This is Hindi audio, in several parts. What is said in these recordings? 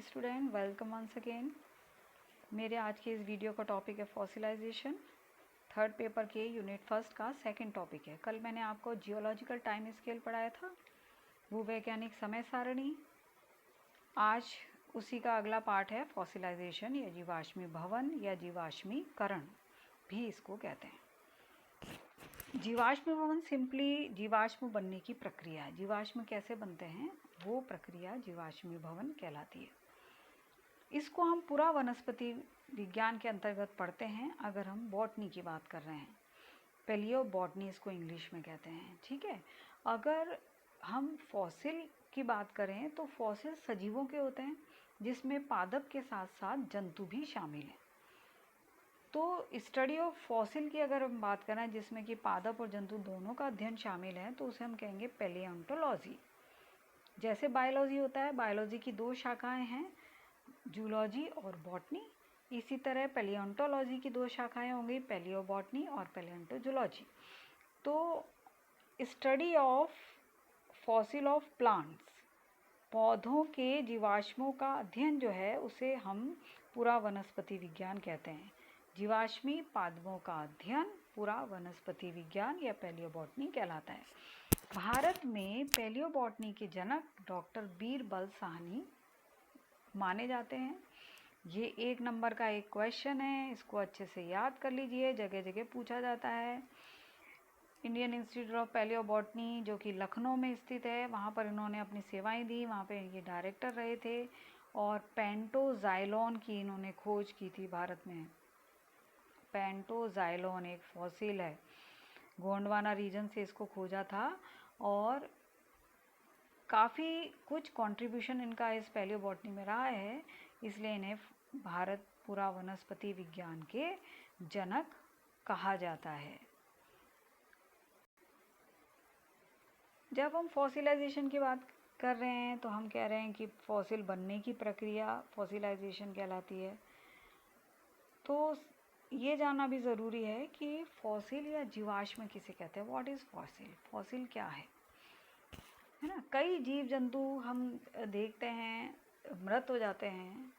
Student, welcome once again. मेरे आज के इस वीडियो का टॉपिक है फॉसिलाइजेशन। थर्ड पेपर के यूनिट फर्स्ट का सेकंड टॉपिक है। कल मैंने आपको जियोलॉजिकल टाइम स्केल पढ़ाया था, भूवैज्ञानिक समय सारणी। आज उसी का अगला पार्ट है फॉसिलाइजेशन या जीवाश्मीभवन या जीवाश्मीकरण भी इसको कहते हैं। जीवाश्मीभवन सिंपली जीवाश्म बनने की प्रक्रिया है। जीवाश्म कैसे बनते हैं वो प्रक्रिया जीवाश्मीभवन कहलाती है। इसको हम पूरा वनस्पति विज्ञान के अंतर्गत पढ़ते हैं अगर हम बॉटनी की बात कर रहे हैं। पैलियो बॉटनी इसको इंग्लिश में कहते हैं, ठीक है। अगर हम फॉसिल की बात करें तो फॉसिल सजीवों के होते हैं जिसमें पादप के साथ साथ जंतु भी शामिल हैं। तो स्टडी ऑफ फॉसिल की अगर हम बात करें जिसमें कि पादप और जंतु दोनों का अध्ययन शामिल है तो उसे हम कहेंगे पैलियोंटोलॉजी। जैसे बायोलॉजी होता है, बायोलॉजी की दो शाखाएं हैं, जूलॉजी और बॉटनी। इसी तरह पैलियोंटोलॉजी की दो शाखाएं होंगी, पैलियोबॉटनी और पैलियोंटोजूलॉजी। तो study of fossil of plants, पौधों के जीवाश्मों का अध्ययन जो है उसे हम पूरा वनस्पति विज्ञान कहते हैं। जीवाश्मी पादपों का अध्ययन पूरा वनस्पति विज्ञान या पैलियोबॉटनी कहलाता है। भारत में पैलियोबॉटनी के जनक डॉक्टर बीरबल साहनी माने जाते हैं। ये 1 नंबर का एक क्वेश्चन है, इसको अच्छे से याद कर लीजिए, जगह जगह पूछा जाता है। इंडियन इंस्टीट्यूट ऑफ पैलियोबॉटनी जो कि लखनऊ में स्थित है, वहाँ पर इन्होंने अपनी सेवाएं दी, वहाँ पे ये डायरेक्टर रहे थे। और पेंटोजाइलोन की इन्होंने खोज की थी भारत में। पेंटोजाइलोन एक फॉसिल है, गोंडवाना रीजन से इसको खोजा था और काफ़ी कुछ कंट्रीब्यूशन इनका इस पैलियोबॉटनी में रहा है, इसलिए इन्हें भारत पूरा वनस्पति विज्ञान के जनक कहा जाता है। जब हम फॉसिलाइजेशन की बात कर रहे हैं तो हम कह रहे हैं कि फॉसिल बनने की प्रक्रिया फॉसिलाइजेशन कहलाती है। तो ये जानना भी ज़रूरी है कि फॉसिल या जीवाश्म किसे कहते हैं। What is fossil? फॉसिल क्या है ना। कई जीव जंतु हम देखते हैं मृत हो जाते हैं,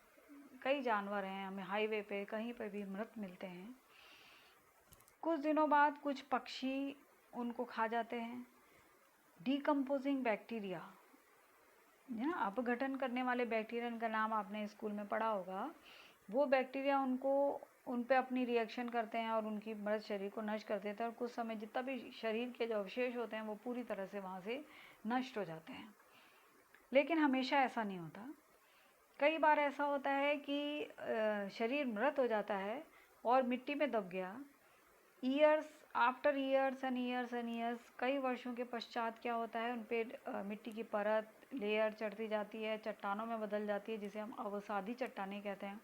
कई जानवर हैं हमें हाईवे पे कहीं पर भी मृत मिलते हैं। कुछ दिनों बाद कुछ पक्षी उनको खा जाते हैं। डीकम्पोजिंग बैक्टीरिया है ना, अपघटन करने वाले बैक्टीरिया का नाम आपने स्कूल में पढ़ा होगा। वो बैक्टीरिया उन पे अपनी रिएक्शन करते हैं और उनकी मृत शरीर को नष्ट कर देते हैं और कुछ समय जितना भी शरीर के जो अवशेष होते हैं वो पूरी तरह से वहाँ से नष्ट हो जाते हैं। लेकिन हमेशा ऐसा नहीं होता। कई बार ऐसा होता है कि शरीर मृत हो जाता है और मिट्टी में दब गया। आफ्टर ईयर्स एंड ईयर्स कई वर्षों के पश्चात क्या होता है, उन पर मिट्टी की परत लेयर चढ़ती जाती है, चट्टानों में बदल जाती है, जिसे हम अवसादी चट्टानें कहते हैं।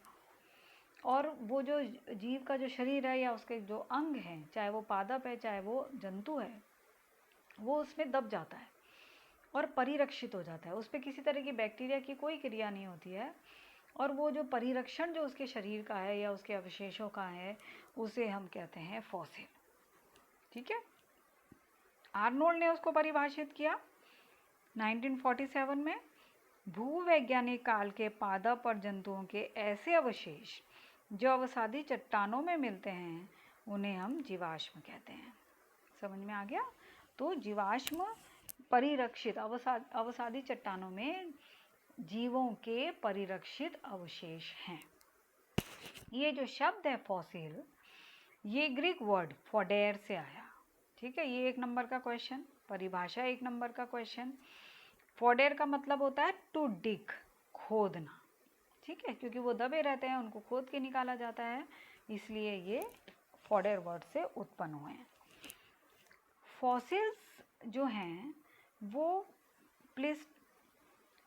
और वो जो जीव का जो शरीर है या उसके जो अंग हैं, चाहे वो पादप है चाहे वो जंतु है, वो उसमें दब जाता है और परिरक्षित हो जाता है। उस पर किसी तरह की बैक्टीरिया की कोई क्रिया नहीं होती है और वो जो परिरक्षण जो उसके शरीर का है या उसके अवशेषों का है उसे हम कहते हैं फॉसिल, ठीक है। आर्नोल्ड ने उसको परिभाषित किया 1947 में। भूवैज्ञानिक काल के पादप और जंतुओं के ऐसे अवशेष जो अवसादी चट्टानों में मिलते हैं उन्हें हम जीवाश्म कहते हैं। समझ में आ गया? तो जीवाश्म परिरक्षित अवसादी चट्टानों में जीवों के परिरक्षित अवशेष हैं। ये जो शब्द है फॉसिल, ये ग्रीक वर्ड फॉडेर से आया, ठीक है। ये 1 नंबर का क्वेश्चन, परिभाषा 1 नंबर का क्वेश्चन। फॉडेर का मतलब होता है टू डिग, खोदना, ठीक है, क्योंकि वो दबे रहते हैं, उनको खोद के निकाला जाता है, इसलिए ये फॉडेर वर्ड से उत्पन्न हुए हैं। फॉसिल्स जो हैं वो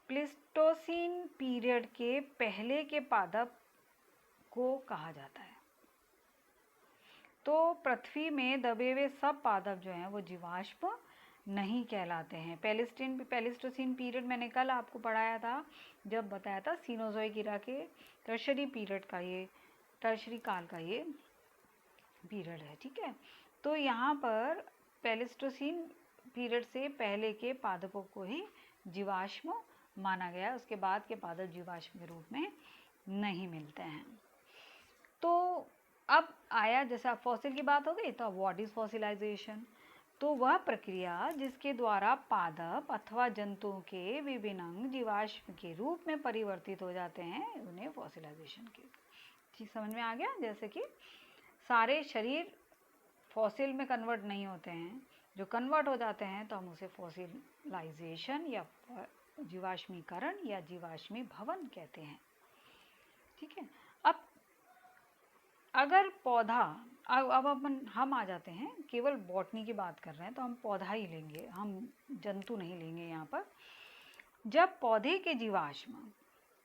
प्लीस्टोसीन पीरियड के पहले के पादप को कहा जाता है। तो पृथ्वी में दबे हुए सब पादप जो हैं वो जीवाश्म नहीं कहलाते हैं। प्लेस्टोसीन पीरियड मैंने कल आपको पढ़ाया था जब बताया था सीनोजोइक इरा के टर्शरी पीरियड का, ये टर्शरी काल का ये पीरियड है, ठीक है। तो यहाँ पर प्लेस्टोसीन पीरियड से पहले के पादपों को ही जीवाश्म माना गया, उसके बाद के पादप जीवाश्म के रूप में नहीं मिलते हैं। तो अब आया, जैसे फॉसिल की बात हो गई, तो अब व्हाट इज फॉसिलाइजेशन? तो वह प्रक्रिया जिसके द्वारा पादप अथवा जंतुओं के विभिन्न अंग जीवाश्म के रूप में परिवर्तित हो जाते हैं, उन्हें फॉसिलाइजेशन की। चीज समझ में आ गया? जैसे कि सारे शरीर फॉसिल में कन्वर्ट नहीं होते हैं, जो कन्वर्ट हो जाते हैं तो हम उसे फॉसिलाइजेशन या जीवाश्मीकरण या जीवाश्मी भवन कहते हैं। ठीक है। अब अगर पौधा, अब हम आ जाते हैं, केवल बॉटनी की बात कर रहे हैं तो हम पौधा ही लेंगे, हम जंतु नहीं लेंगे यहाँ पर। जब पौधे के जीवाश्म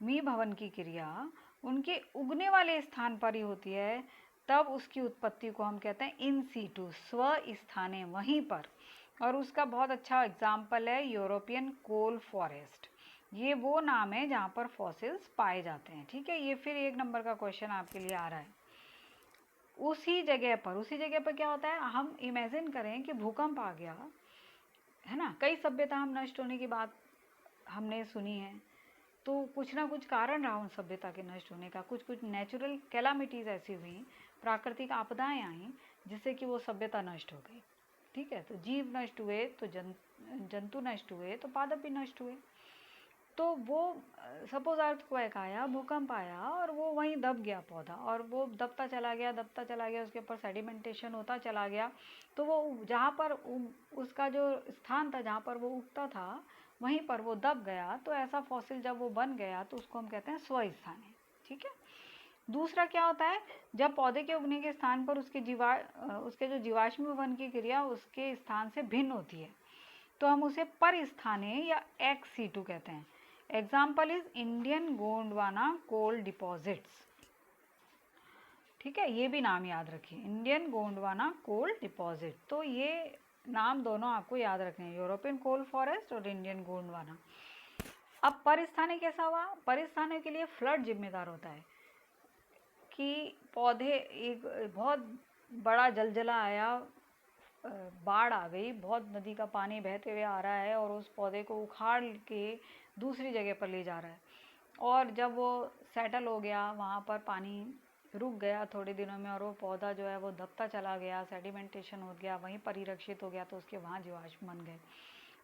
मी भवन की क्रिया उनके उगने वाले स्थान पर ही होती है, तब उसकी उत्पत्ति को हम कहते हैं इन सीटू, स्व स्थाने, वहीं पर। और उसका बहुत अच्छा एग्जाम्पल है यूरोपियन कोल फॉरेस्ट। ये वो नाम है जहाँ पर फॉसिल्स पाए जाते हैं। ठीक है, ये फिर 1 नंबर का क्वेश्चन आपके लिए आ रहा है। उसी जगह पर क्या होता है, हम इमेजिन करें कि भूकंप आ गया है ना, कई सभ्यता हम नष्ट होने की बात हमने सुनी है, तो कुछ ना कुछ कारण रहा उन सभ्यता के नष्ट होने का, कुछ नेचुरल कैलामिटीज़ ऐसी हुई, प्राकृतिक आपदाएं आई जिससे कि वो सभ्यता नष्ट हो गई। ठीक है, तो जीव नष्ट हुए तो जंतु नष्ट हुए तो पादप भी नष्ट हुए। तो वो सपोज अर्थक्वेक आया, भूकंप आया और वो वहीं दब गया पौधा, और वो दबता चला गया, उसके ऊपर सेडिमेंटेशन होता चला गया। तो वो जहाँ पर उसका जो स्थान था जहाँ पर वो उगता था वहीं पर वो दब गया, तो ऐसा फॉसिल जब वो बन गया तो उसको हम कहते हैं स्वस्थानी। ठीक है। दूसरा क्या होता है, जब पौधे के उगने के स्थान पर उसके जो जीवाश्म भवन की क्रिया उसके स्थान से भिन्न होती है, तो हम उसे परस्थाने या एक्स सीटू कहते हैं। Example is Indian Gondwana coal deposits. ठीक है, ये भी नाम याद रखिए, इंडियन गोंडवाना कोल डिपॉजिट। तो ये नाम दोनों आपको याद रखने हैं, यूरोपियन कोल फॉरेस्ट और इंडियन गोंडवाना। अब परस्थाने कैसा हुआ? परस्थाने के लिए फ्लड जिम्मेदार होता है कि पौधे, एक बहुत बड़ा जलजला आया, बाढ़ आ गई, बहुत नदी का पानी बहते हुए आ रहा है और उस पौधे को उखाड़ के दूसरी जगह पर ले जा रहा है, और जब वो सेटल हो गया, वहाँ पर पानी रुक गया थोड़े दिनों में और वो पौधा जो है वो दबता चला गया, सेडिमेंटेशन हो गया, वहीं परिरक्षित हो गया, तो उसके वहाँ जीवाश्म बन गए।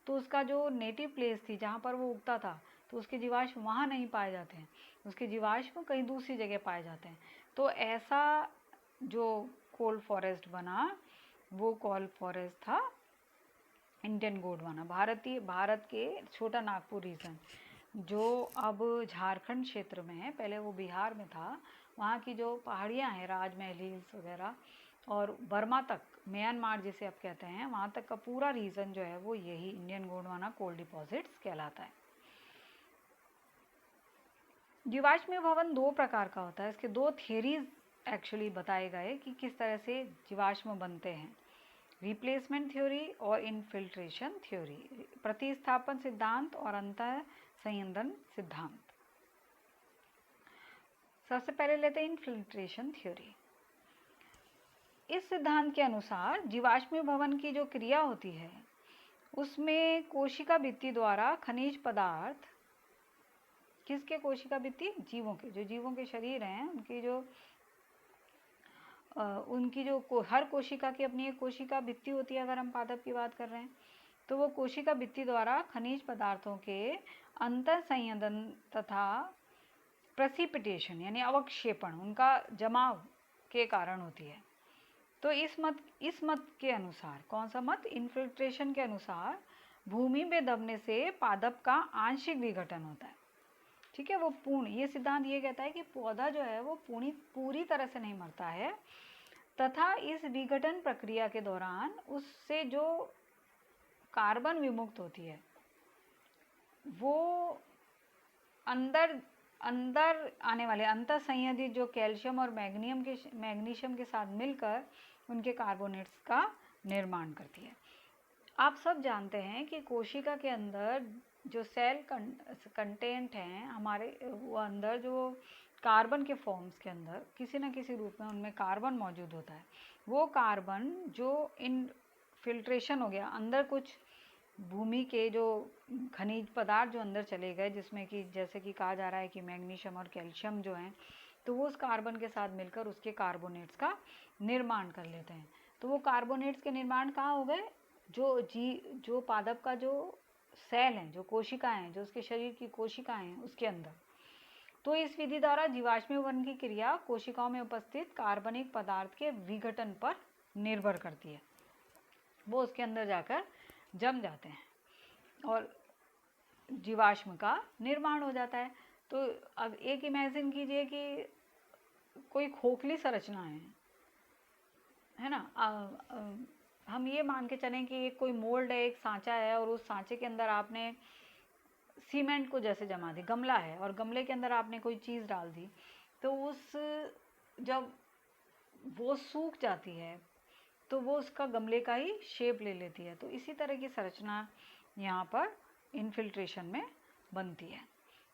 तो उसका जो नेटिव प्लेस थी जहाँ पर वो उगता था, तो उसके जीवाश्म वहाँ नहीं पाए जाते हैं, उसके जीवाश्म कहीं दूसरी जगह पाए जाते हैं। तो ऐसा जो कोल फॉरेस्ट बना वो कोल फॉरेस्ट था इंडियन गोंडवाना। भारत के छोटा नागपुर रीजन, जो अब झारखंड क्षेत्र में है, पहले वो बिहार में था, वहाँ की जो पहाड़ियाँ हैं, राजमहल हिल्स वगैरह, और बर्मा तक, म्यांमार जिसे आप कहते हैं, वहाँ तक का पूरा रीजन जो है वो यही इंडियन गोंडवाना कोल डिपॉजिट्स कहलाता है। जीवाश्म भवन 2 प्रकार का होता है, इसके 2 थियरीज एक्चुअली बताए गए कि किस तरह से जीवाश्म बनते हैं, रिप्लेसमेंट थ्योरी और इनफिल्ट्रेशन थ्योरी, प्रतिस्थापन सिद्धांत और अंतः संयंत्रण सिद्धांत। सबसे पहले लेते हैं इनफिल्ट्रेशन थ्योरी। इस सिद्धांत के अनुसार जीवाश्म भवन की जो क्रिया होती है उसमें कोशिका भित्ति द्वारा खनिज पदार्थ, किसके कोशिका भित्ति? जीवों के, जो जीवों के शरीर हैं उनकी जो हर कोशिका की अपनी एक कोशिका भित्ति होती है। अगर हम पादप की बात कर रहे हैं तो वो कोशिका भित्ति द्वारा खनिज पदार्थों के अंतर संयंत्रण तथा प्रेसिपिटेशन यानी अवक्षेपण, उनका जमाव के कारण होती है। तो इस मत के अनुसार, कौन सा मत? इनफिल्ट्रेशन के अनुसार भूमि में दबने से पादप का आंशिक विघटन होता है। ठीक है, वो पूर्ण, ये सिद्धांत ये कहता है कि पौधा जो है वो पूरी तरह से नहीं मरता है, तथा इस विघटन प्रक्रिया के दौरान उससे जो कार्बन विमुक्त होती है वो अंदर आने वाले अंतर संयोजित जो कैल्शियम और मैग्नीशियम के साथ मिलकर उनके कार्बोनेट्स का निर्माण करती है। आप सब जानते हैं कि कोशिका के अंदर जो सेल कंटेंट हैं हमारे, वो अंदर जो कार्बन के फॉर्म्स के अंदर किसी न किसी रूप में उनमें कार्बन मौजूद होता है। वो कार्बन जो इनफिल्ट्रेशन हो गया, अंदर कुछ भूमि के जो खनिज पदार्थ जो अंदर चले गए, जिसमें कि जैसे कि कहा जा रहा है कि मैग्नीशियम और कैल्शियम जो हैं, तो वो उस कार्बन के साथ मिलकर उसके कार्बोनेट्स का निर्माण कर लेते हैं। तो वो कार्बोनेट्स के निर्माण कहाँ हो गए? जो पादप का जो सेल हैं, जो कोशिकाएं हैं, जो उसके शरीर की कोशिकाएं हैं, उसके अंदर। तो इस विधि द्वारा जीवाश्मीकरण की क्रिया कोशिकाओं में उपस्थित कार्बनिक पदार्थ के विघटन पर निर्भर करती है। वो उसके अंदर जाकर जम जाते हैं और जीवाश्म का निर्माण हो जाता है। तो अब एक इमेजिन कीजिए कि कोई खोखली संरचना है ना। हम ये मान के चलें कि एक कोई मोल्ड है, एक सांचा है, और उस सांचे के अंदर आपने सीमेंट को जैसे जमा दी, गमला है और गमले के अंदर आपने कोई चीज़ डाल दी, तो जब वो सूख जाती है तो वो उसका गमले का ही शेप ले लेती है। तो इसी तरह की संरचना यहाँ पर इनफिल्ट्रेशन में बनती है।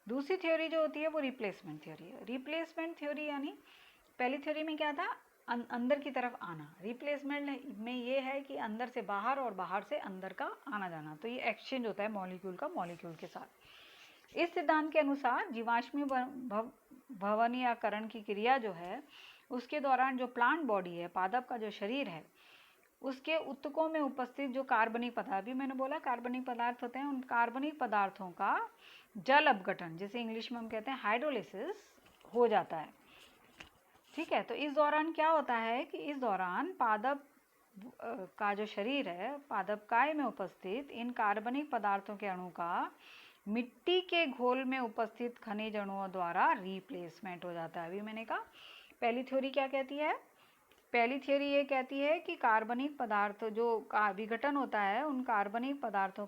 दूसरी थ्योरी जो होती है वो रिप्लेसमेंट थ्योरी है। रिप्लेसमेंट थ्योरी यानी पहली थ्योरी में क्या था, अंदर की तरफ आना। रिप्लेसमेंट में ये है कि अंदर से बाहर और बाहर से अंदर का आना जाना। तो ये एक्सचेंज होता है मॉलिक्यूल का मॉलिक्यूल के साथ। इस सिद्धांत के अनुसार जीवाश्मी भवनीयकरण की क्रिया जो है, उसके दौरान जो प्लांट बॉडी है, पादप का जो शरीर है, उसके ऊतकों में उपस्थित जो कार्बनिक पदार्थ, भी मैंने बोला कार्बनिक पदार्थ होते हैं, उन कार्बनिक पदार्थों का जल अपघटन, जिसे इंग्लिश में हम कहते हैं हाइड्रोलिसिस, हो जाता है। ठीक है। तो इस दौरान क्या होता है कि इस दौरान पादप का जो शरीर है, पादप काय में उपस्थित इन कार्बनिक पदार्थों के अणु का मिट्टी के घोल में उपस्थित खनिज अणुओं द्वारा रिप्लेसमेंट हो जाता है। अभी मैंने कहा पहली थ्योरी क्या कहती है, पहली थ्योरी ये कहती है कि कार्बनिक पदार्थ जो विघटन होता है, उन कार्बनिक पदार्थों,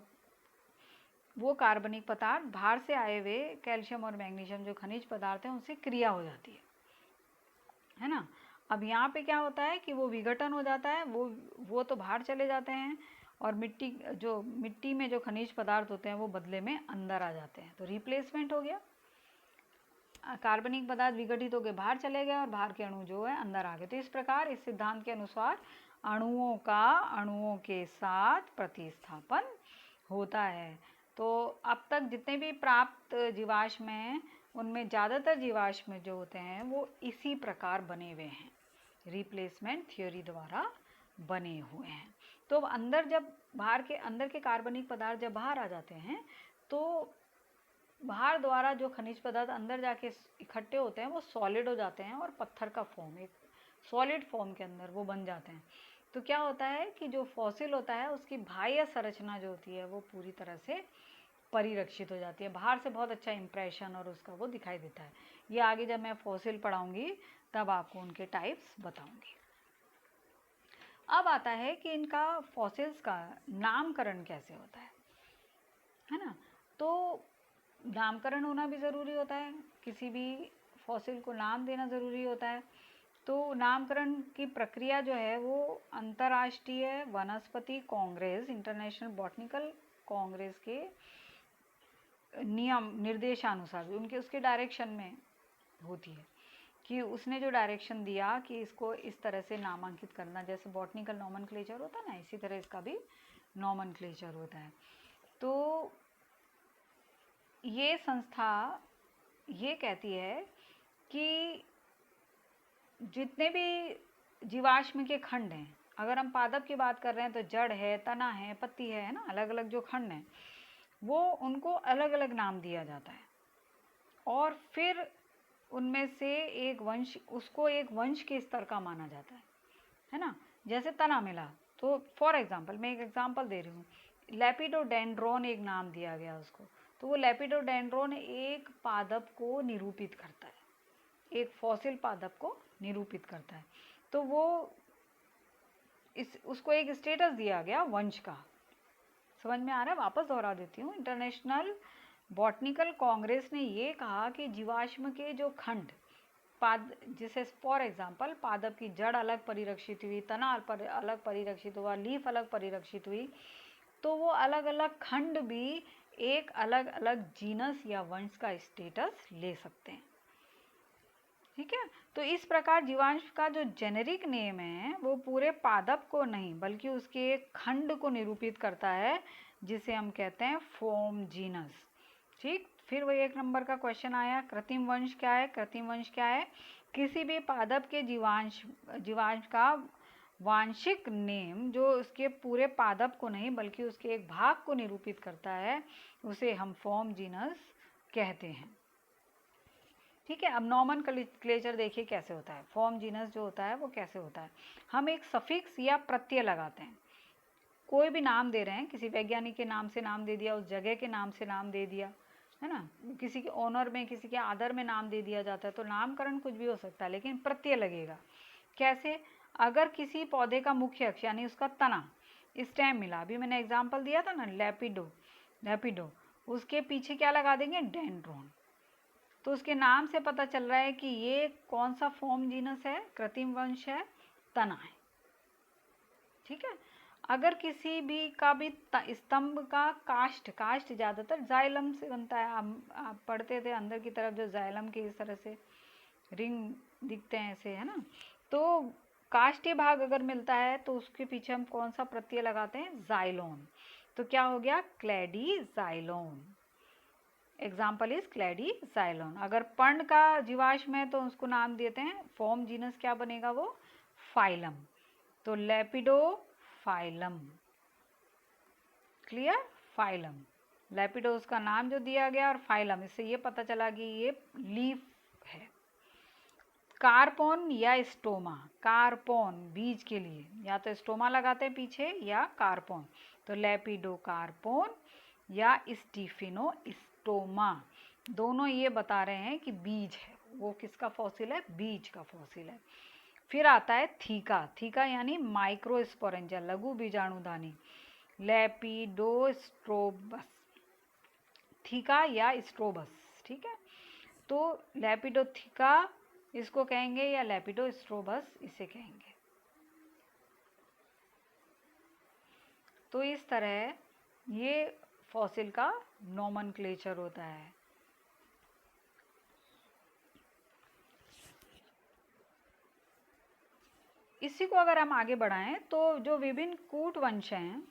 वो कार्बनिक पदार्थ बाहर से आए हुए कैल्शियम और मैग्नीशियम जो खनिज पदार्थ हैं, उनसे क्रिया हो जाती है ना। अब यहाँ पे क्या होता है कि वो विघटन हो जाता है, वो तो बाहर चले जाते हैं, और मिट्टी में जो खनिज पदार्थ होते हैं वो बदले में अंदर आ जाते हैं। तो रिप्लेसमेंट हो गया, कार्बनिक पदार्थ विघटित होकर बाहर चले गए और बाहर के अणु जो है अंदर आ गए। तो इस प्रकार इस सिद्धांत के अनुसार अणुओं का अणुओं के साथ प्रतिस्थापन होता है। तो अब तक जितने भी प्राप्त जीवाश्म हैं, उनमें ज़्यादातर जीवाश्म जो होते हैं वो इसी प्रकार बने हुए हैं, रिप्लेसमेंट थ्योरी द्वारा बने हुए हैं। तो अंदर के कार्बनिक पदार्थ जब बाहर आ जाते हैं, तो बाहर द्वारा जो खनिज पदार्थ अंदर जाके इकट्ठे होते हैं वो सॉलिड हो जाते हैं और पत्थर का फॉर्म, एक सॉलिड फॉर्म के अंदर वो बन जाते हैं। तो क्या होता है कि जो फॉसिल होता है उसकी बाह्य संरचना जो होती है वो पूरी तरह से परिरक्षित हो जाती है, बाहर से बहुत अच्छा इंप्रेशन और उसका वो दिखाई देता है। ये आगे जब मैं फॉसिल पढ़ाऊंगी तब आपको उनके टाइप्स बताऊंगी। अब आता है कि इनका फॉसिल्स का नामकरण कैसे होता है ना। तो नामकरण होना भी ज़रूरी होता है, किसी भी फॉसिल को नाम देना ज़रूरी होता है। तो नामकरण की प्रक्रिया जो है वो अंतर्राष्ट्रीय वनस्पति कांग्रेस, इंटरनेशनल बॉटनिकल कांग्रेस के नियम निर्देशानुसार उसके डायरेक्शन में होती है, कि उसने जो डायरेक्शन दिया कि इसको इस तरह से नामांकित करना, जैसे बॉटनिकल नॉमेनक्लेचर होता है ना, इसी तरह इसका भी नॉमेनक्लेचर होता है। तो ये संस्था ये कहती है कि जितने भी जीवाश्म के खंड हैं, अगर हम पादप की बात कर रहे हैं तो जड़ है, तना है, पत्ती है ना, अलग अलग जो खंड हैं वो उनको अलग अलग नाम दिया जाता है, और फिर उनमें से उसको एक वंश के स्तर का माना जाता है ना। जैसे तना मिला, तो फॉर एग्जाम्पल मैं एक एग्जाम्पल दे रही हूँ, लेपिडोडेंड्रोन एक नाम दिया गया उसको, तो वो लेपिडोडेंड्रोन एक पादप को निरूपित करता है, एक फॉसिल पादप को निरूपित करता है। तो वो उसको एक स्टेटस दिया गया वंश का। समझ में आ रहा है? वापस दोहरा देती हूँ। इंटरनेशनल बॉटनिकल कांग्रेस ने ये कहा कि जीवाश्म के जो खंड जिसे फॉर एग्जाम्पल पादप की जड़ अलग परिरक्षित हुई, तना अलग परिरक्षित हुआ, लीफ अलग परिरक्षित हुई, तो वो अलग अलग खंड भी एक अलग अलग जीनस या वंश का स्टेटस ले सकते हैं। ठीक है। तो इस प्रकार जीवाश्म का जो जेनेरिक नेम है वो पूरे पादप को नहीं बल्कि उसके एक खंड को निरूपित करता है, जिसे हम कहते हैं फॉर्म जीनस। ठीक, फिर वही 1 नंबर का क्वेश्चन आया, कृत्रिम वंश क्या है? कृत्रिम वंश क्या है? किसी भी पादप के जीवांश का वांशिक नेम जो उसके पूरे पादप को नहीं बल्कि उसके एक भाग को निरूपित करता है, उसे हम फॉर्म जीनस कहते हैं। ठीक है, अब नॉमेनक्लेचर देखिए कैसे होता है। फॉर्म जीनस जो होता है वो कैसे होता है, हम एक सफिक्स या प्रत्यय लगाते हैं। कोई भी नाम दे रहे हैं, किसी वैज्ञानिक के नाम से नाम दे दिया, उस जगह के नाम से नाम दे दिया, है ना, किसी के ऑनर में, किसी के आदर में नाम दे दिया जाता है, तो नामकरण कुछ भी हो सकता है, लेकिन प्रत्यय लगेगा। कैसे? अगर किसी पौधे का मुख्य अक्ष यानी उसका तना, स्टेम मिला, अभी मैंने एग्जाम्पल दिया था ना, लेपिडो, उसके पीछे क्या लगा देंगे? डेंड्रोन। तो उसके नाम से पता चल रहा है कि ये कौन सा फॉर्म जीनस है, कृत्रिम वंश है, तना है। ठीक है, अगर किसी भी का भी स्तंभ का काष्ठ ज़्यादातर जाइलम से बनता है। आप पढ़ते थे अंदर की तरफ जो जाइलम के इस तरह से रिंग दिखते हैं ऐसे, है ना, तो काष्ठीय भाग अगर मिलता है तो उसके पीछे हम कौन सा प्रत्यय लगाते हैं? जाइलोन। तो क्या हो गया? Cladoxylon. Example is Cladoxylon. अगर पर्ण का जीवाश्म है तो उसको नाम देते हैं फॉर्म जीनस, क्या बनेगा वो? फाइलम। तो libido phylum, clear? Phylum, libido उसका नाम जो दिया गया, और फाइलम इससे ये पता चला कि ये लीफ है। कार्पोन या स्टोमा, कार्पोन बीज के लिए या तो स्टोमा लगाते हैं पीछे या कार्पोन, तो लेपिडो कार्पोन या स्टीफिनो स्टोमा, दोनों ये बता रहे हैं कि बीज है। वो किसका फॉसिल है? बीज का फॉसिल है। फिर आता है थीका यानी माइक्रोस्पोरेंजिया, लघु बीजाणुधानी, लेपिडोस्ट्रोबस, थीका या स्ट्रोबस। ठीक है, तो लेपिडोथीका इसको कहेंगे या लेपिडोस्ट्रोबस इसे कहेंगे। तो इस तरह ये फॉसिल का नॉमेनक्लेचर होता है। इसी को अगर हम आगे बढ़ाएं तो जो विभिन्न कूट वंश हैं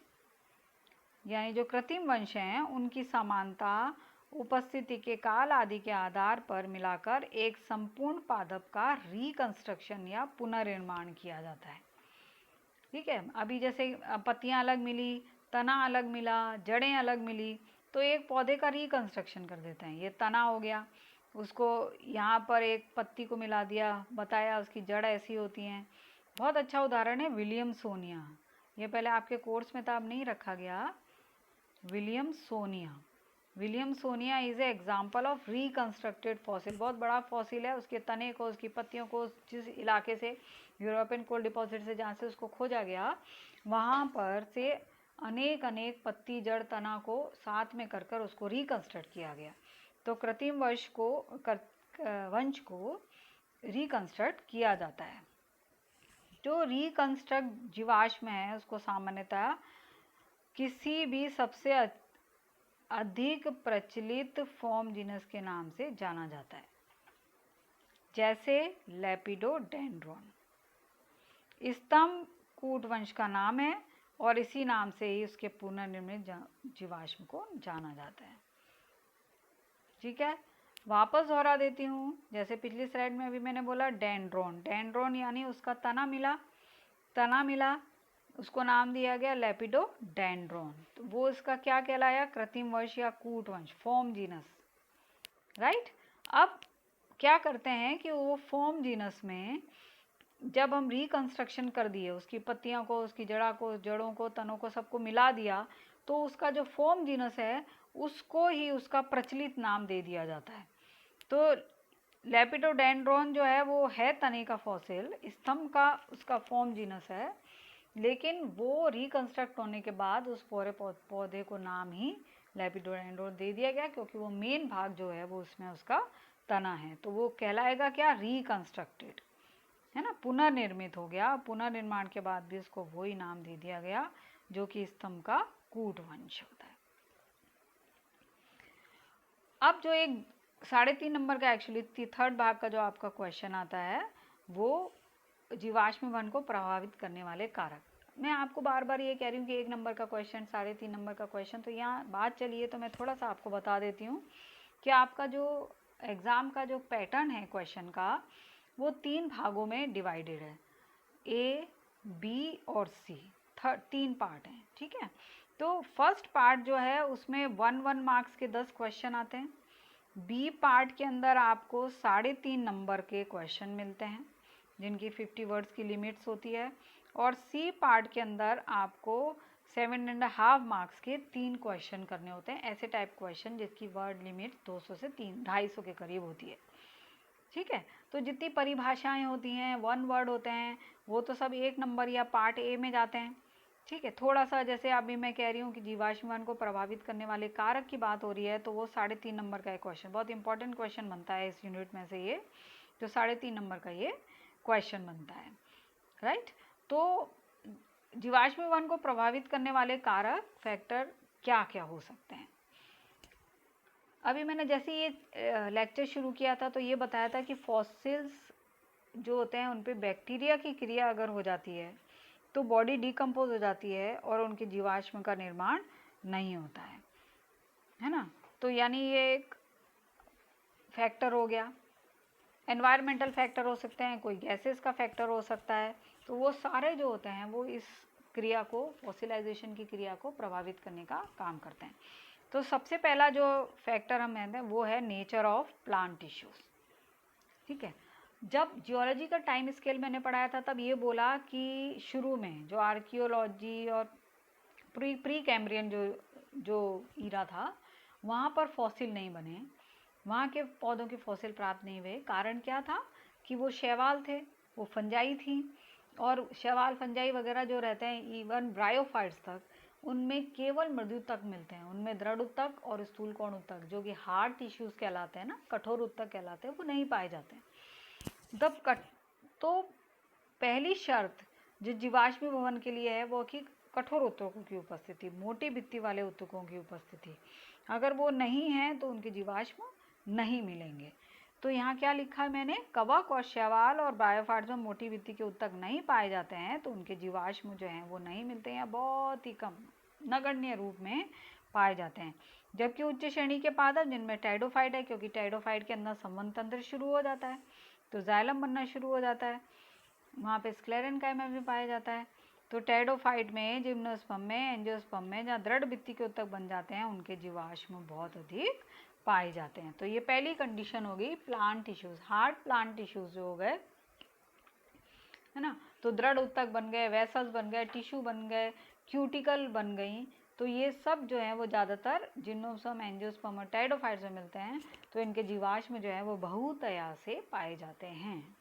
यानी जो कृत्रिम वंश हैं, उनकी समानता, उपस्थिति के काल आदि के आधार पर मिलाकर एक संपूर्ण पादप का रिकंस्ट्रक्शन या पुनर्निर्माण किया जाता है। ठीक है, अभी जैसे पत्तियां अलग मिली, तना अलग मिला, जड़ें अलग मिली, तो एक पौधे का रिकंस्ट्रक्शन कर देते हैं। ये तना हो गया, उसको यहाँ पर एक पत्ती को मिला दिया, बताया उसकी जड़ ऐसी होती हैं। बहुत अच्छा उदाहरण है विलियमसोनिया, ये पहले आपके कोर्स में था, अब नहीं रखा गया। Williamsonia is a example of reconstructed fossil. बहुत बड़ा फॉसिल है, उसके तने को, उसकी पत्तियों को, जिस इलाके से यूरोपियन कोल डिपॉजिट से जहाँ से उसको खोजा गया, वहाँ पर से अनेक पत्ती, जड़, तना को साथ में कर उसको रिकंस्ट्रक्ट किया गया। तो कृत्रिम वंश को रिकंस्ट्रक्ट किया जाता है। जो रिकंस्ट्रक्ट जीवाश्म है उसको सामान्यतः किसी भी सबसे अधिक प्रचलित फॉर्म जीनस के नाम से जाना जाता है, जैसे लेपिडोडेंड्रॉन। स्तंभ कूट वंश का नाम है और इसी नाम से ही उसके पुनर्निर्मित जीवाश्म को जाना जाता है। ठीक है, वापस दोहरा देती हूँ, जैसे पिछली स्लाइड में अभी मैंने बोला डेंड्रोन यानी उसका तना मिला, उसको नाम दिया गया लेपिडोडेंड्रॉन। तो वो इसका क्या कहलाया? कृत्रिम वंश या कूट वंश, फॉर्म जीनस, राइट। अब क्या करते हैं कि वो फॉर्म जीनस में जब हम रिकंस्ट्रक्शन कर दिए, उसकी पत्तियों को, उसकी जड़ों को, तनों को, सबको मिला दिया, तो उसका जो फॉर्म जीनस है उसको ही उसका प्रचलित नाम दे दिया जाता है। तो लेपिडोडेंड्रॉन जो है वो है तने का फॉसिल, स्तंभ का उसका फॉर्म जीनस है, लेकिन वो रिकंस्ट्रक्ट होने के बाद उस पूरे पौधे को नाम ही लेपिडोडेंड्रॉन दे दिया गया, क्योंकि वो मेन भाग जो है वो उसमें उसका तना है। तो वो कहलाएगा क्या? रिकंस्ट्रक्टेड, है ना, पुनर्निर्मित हो गया। पुनर्निर्माण के बाद भी उसको वही नाम दे दिया गया जो कि स्तंभ का कूट वंश होता है। अब जो एक 3.5 नंबर का एक्चुअली थर्ड भाग का जो आपका क्वेश्चन आता है, वो जीवाश्म वर्ण को प्रभावित करने वाले कारक। मैं आपको बार बार ये कह रही हूँ कि 1 नंबर का क्वेश्चन, 3.5 नंबर का क्वेश्चन, तो यहाँ बात चलिए तो मैं थोड़ा सा आपको बता देती हूँ कि आपका जो एग्ज़ाम का जो पैटर्न है क्वेश्चन का, वो 3 भागों में डिवाइडेड है, ए, बी और सी, 3 पार्ट हैं, ठीक है। तो फर्स्ट पार्ट जो है उसमें 1 मार्क्स के 10 क्वेश्चन आते हैं। बी पार्ट के अंदर आपको 3.5 नंबर के क्वेश्चन मिलते हैं जिनकी 50 वर्ड्स की लिमिट्स होती है, और सी पार्ट के अंदर आपको 7.5 मार्क्स के 3 क्वेश्चन करने होते हैं, ऐसे टाइप क्वेश्चन जिसकी वर्ड लिमिट 200 से 250 के करीब होती है, ठीक है। तो जितनी परिभाषाएं होती हैं, 1 वर्ड होते हैं, वो तो सब 1 नंबर या पार्ट ए में जाते हैं, ठीक है। थोड़ा सा जैसे अभी मैं कह रही हूँ कि जीवाश्म को प्रभावित करने वाले कारक की बात हो रही है, तो वो 3.5 नंबर का एक क्वेश्चन, बहुत इंपॉर्टेंट क्वेश्चन बनता है इस यूनिट में से, ये जो 3.5 नंबर का ये क्वेश्चन बनता है, राइट। तो जीवाश्म को प्रभावित करने वाले कारक फैक्टर क्या क्या हो सकते हैं। अभी मैंने जैसे ये लेक्चर शुरू किया था तो ये बताया था कि फॉसिल्स जो होते हैं उन पे बैक्टीरिया की क्रिया अगर हो जाती है तो बॉडी डिकम्पोज हो जाती है और उनके जीवाश्म का निर्माण नहीं होता है ना। तो यानी ये एक फैक्टर हो गया। एनवायरमेंटल फैक्टर हो सकते हैं, कोई गैसेस का फैक्टर हो सकता है, तो वो सारे जो होते हैं वो इस क्रिया को, फॉसिलाइजेशन की क्रिया को प्रभावित करने का काम करते हैं। तो सबसे पहला जो फैक्टर हम कहते हैं वो है नेचर ऑफ प्लांट टिश्यूज, ठीक है। जब जियोलॉजी का टाइम स्केल मैंने पढ़ाया था तब ये बोला कि शुरू में जो आर्कियोलॉजी और प्री कैम्ब्रियन जो ईरा था वहाँ पर फॉसिल नहीं बने, वहाँ के पौधों के फॉसिल प्राप्त नहीं हुए। कारण क्या था कि वो शैवाल थे, वो फंजाई थी, और शैवाल फंजाई वगैरह जो रहते हैं इवन ब्रायोफाइट्स तक, उनमें केवल मृदु उत्तक मिलते हैं, उनमें दृढ़ उत्तक और स्थूल कोण उत्तक जो कि हार्ड टिश्यूज़ कहलाते हैं ना, कठोर उत्तक कहलाते हैं, वो नहीं पाए जाते हैं। तो पहली शर्त जो जीवाश्म भवन के लिए है वो कि कठोर उत्तकों की उपस्थिति, मोटी भित्ति वाले उत्तकों की उपस्थिति, अगर वो नहीं है तो उनके जीवाश्म नहीं मिलेंगे। तो यहाँ क्या लिखा है मैंने, कवक और शैवाल और ब्रायोफाइट्स में मोटी भित्ति के उत्तक नहीं पाए जाते हैं तो उनके जीवाश्म जो हैं वो नहीं मिलते हैं, बहुत ही कम नगण्य रूप में पाए जाते हैं। जबकि उच्च श्रेणी के पादप जिनमें टाइडोफाइट है, क्योंकि टाइडोफाइट के अंदर संवहन तंत्र शुरू हो जाता है तो जाइलम बनना शुरू हो जाता है, वहाँ पे स्क्लेरेन्काइमा भी पाया जाता है। तो टेडोफाइट में, जिम्नोस्पर्म में, एंजियोस्पर्म में जहाँ दृढ़ भित्ति के उत्तक बन जाते हैं उनके जीवाश्म बहुत अधिक पाए जाते हैं। तो ये पहली कंडीशन हो गई plant tissues, hard plant tissues जो हो गए, है ना। तो दृढ़ उत्तक बन गए, वेसल्स बन गए, टिश्यू बन गए, क्यूटिकल बन गई, तो ये सब जो है वो ज़्यादातर जिम्नोस्पर्म, एंजियोस्पर्म और टेडोफाइट में मिलते हैं। तो इनके जीवाश्म जो है वो बहुतया से पाए जाते हैं।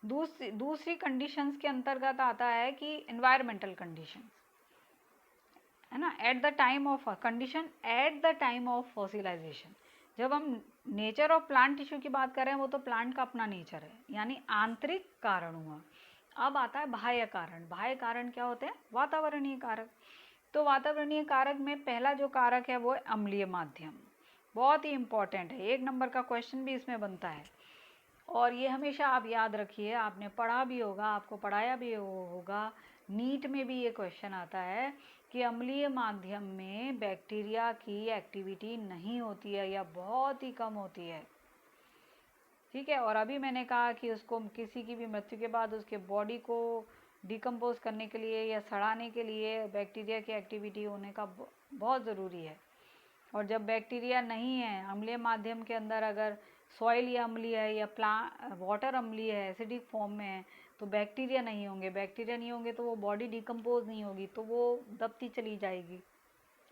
दूसरी कंडीशंस के अंतर्गत आता है कि एनवायरमेंटल कंडीशंस, है ना, at the time of condition at the time of fossilisation. जब हम नेचर ऑफ प्लांट टिश्यू की बात कर रहे हैं वो तो प्लांट का अपना नेचर है, यानी आंतरिक कारण हुआ। अब आता है बाह्य कारण। बाह्य कारण क्या होते हैं, वातावरणीय कारक। तो वातावरणीय कारक में पहला जो कारक है वो है अम्लीय माध्यम, बहुत ही इंपॉर्टेंट है, 1 नंबर का क्वेश्चन भी इसमें बनता है। और ये हमेशा आप याद रखिए, आपने पढ़ा भी होगा, आपको पढ़ाया भी होगा, नीट में भी ये क्वेश्चन आता है कि अम्लीय माध्यम में बैक्टीरिया की एक्टिविटी नहीं होती है या बहुत ही कम होती है, ठीक है। और अभी मैंने कहा कि उसको किसी की भी मृत्यु के बाद उसके बॉडी को डिकम्पोज करने के लिए या सड़ाने के लिए बैक्टीरिया की एक्टिविटी होने का बहुत ज़रूरी है। और जब बैक्टीरिया नहीं है अम्लीय माध्यम के अंदर, अगर सॉइल या अम्लीय है या वाटर अम्लीय है, एसिडिक फॉर्म में है, तो बैक्टीरिया नहीं होंगे। बैक्टीरिया नहीं होंगे तो वो बॉडी डिकम्पोज नहीं होगी, तो वो दबती चली जाएगी,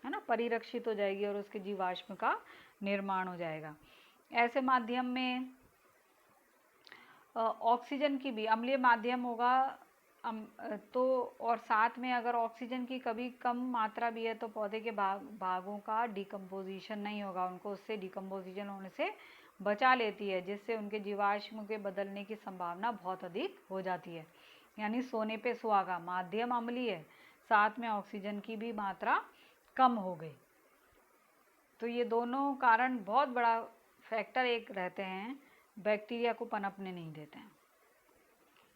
है ना, परिरक्षित हो जाएगी और उसके जीवाश्म का निर्माण हो जाएगा। ऐसे माध्यम में ऑक्सीजन की भी, अम्लीय माध्यम होगा तो, और साथ में अगर ऑक्सीजन की कभी कम मात्रा भी है तो पौधे के भागों का डिकम्पोजिशन नहीं होगा, उनको उससे डिकम्पोजिशन होने से बचा लेती है, जिससे उनके जीवाश्म के बदलने की संभावना बहुत अधिक हो जाती है। यानी सोने पे सुहागा, माध्यम अम्लीय है, साथ में ऑक्सीजन की भी मात्रा कम हो गई। तो ये दोनों कारण बहुत बड़ा फैक्टर एक रहते हैं, बैक्टीरिया को पनपने नहीं देते हैं।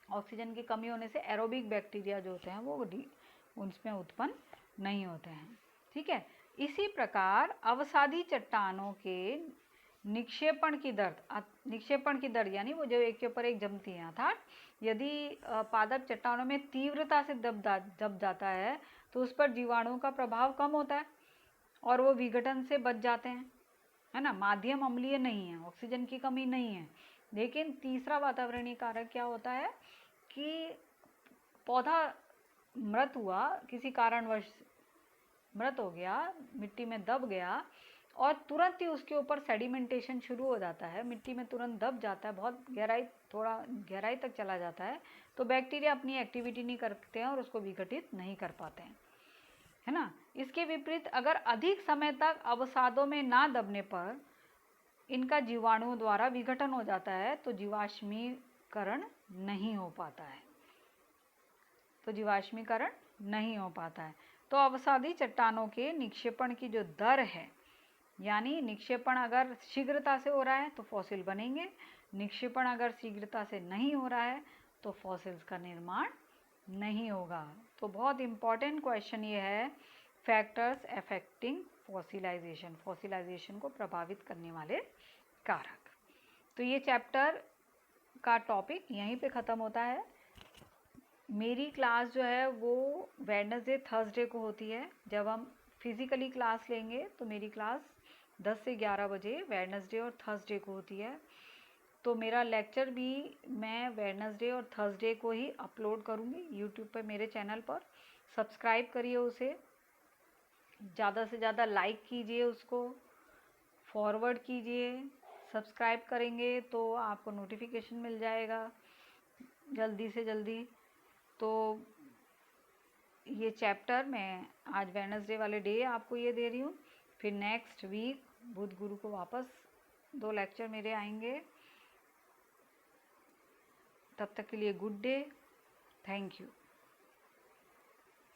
ऑक्सीजन की कमी होने से एरोबिक बैक्टीरिया जो होते हैं वो उसमें उत्पन्न नहीं होते हैं। ठीक है। इसी प्रकार अवसादी चट्टानों के निक्षेपण की दर यानी वो जो एक के ऊपर एक जमती हैं, अर्थात यदि पादप चट्टानों में तीव्रता से दब जाता है तो उस पर जीवाणुओं का प्रभाव कम होता है और वो विघटन से बच जाते हैं, है ना। माध्यम अम्लीय नहीं है, ऑक्सीजन की कमी नहीं है। लेकिन तीसरा वातावरणीय कारक क्या होता है कि पौधा मृत हुआ, किसी कारणवश मृत हो गया, मिट्टी में दब गया और तुरंत ही उसके ऊपर सेडिमेंटेशन शुरू हो जाता है, मिट्टी में तुरंत दब जाता है, बहुत थोड़ा गहराई तक चला जाता है, तो बैक्टीरिया अपनी एक्टिविटी नहीं करते हैं और उसको विघटित नहीं कर पाते हैं, है ना। इसके विपरीत अगर अधिक समय तक अवसादों में ना दबने पर इनका जीवाणुओं द्वारा विघटन हो जाता है तो जीवाश्मीकरण नहीं हो पाता है, तो अवसादी चट्टानों के निक्षेपण की जो दर है, यानी निक्षेपण अगर शीघ्रता से हो रहा है तो फॉसिल बनेंगे, निक्षेपण अगर शीघ्रता से नहीं हो रहा है तो फॉसिल्स का निर्माण नहीं होगा। तो बहुत इम्पॉर्टेंट क्वेश्चन ये है, फैक्टर्स अफेक्टिंग फॉसिलाइजेशन को प्रभावित करने वाले कारक। तो ये चैप्टर का टॉपिक यहीं पे ख़त्म होता है। मेरी क्लास जो है वो वेडनेसडे थर्सडे को होती है। जब हम फिज़िकली क्लास लेंगे तो मेरी क्लास 10 से 11 बजे वेडनेसडे और थर्सडे को होती है। तो मेरा लेक्चर भी मैं वेडनेसडे और थर्सडे को ही अपलोड करूँगी यूट्यूब पर, मेरे चैनल पर। सब्सक्राइब करिए उसे, ज़्यादा से ज़्यादा लाइक कीजिए, उसको फॉरवर्ड कीजिए। सब्सक्राइब करेंगे तो आपको नोटिफिकेशन मिल जाएगा जल्दी से जल्दी। तो ये चैप्टर मैं आज वेडनेसडे वाले डे आपको ये दे रही हूँ, फिर नेक्स्ट वीक बुध गुरु को वापस 2 लेक्चर मेरे आएंगे। तब तक के लिए गुड डे, थैंक यू।